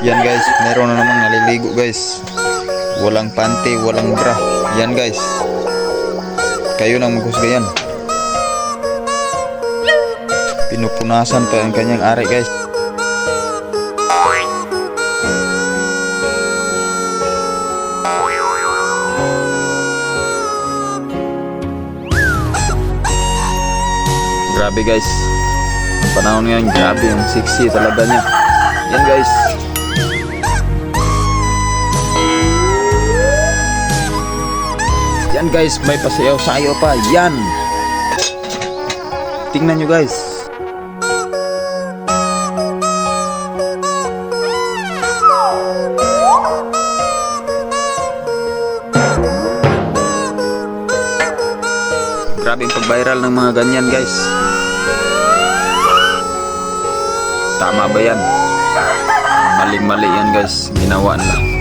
Yan guys, meron na namang naliligo guys. Walang panty, walang bra. Yan guys. Kayo nang maghusga yan. Pinupunasan pa ang kanyang ari guys. Grabe guys. Ang panahon ngayon, grabe yung sexy talaga niya. Yan guys. Yan guys, may pasayaw-sayaw pa. Yan. Tingnan nyo guys. Grabe yung pag-viral ng mga ganyan guys. Tama ba yan? Maling-mali yan guys, ginawa nila.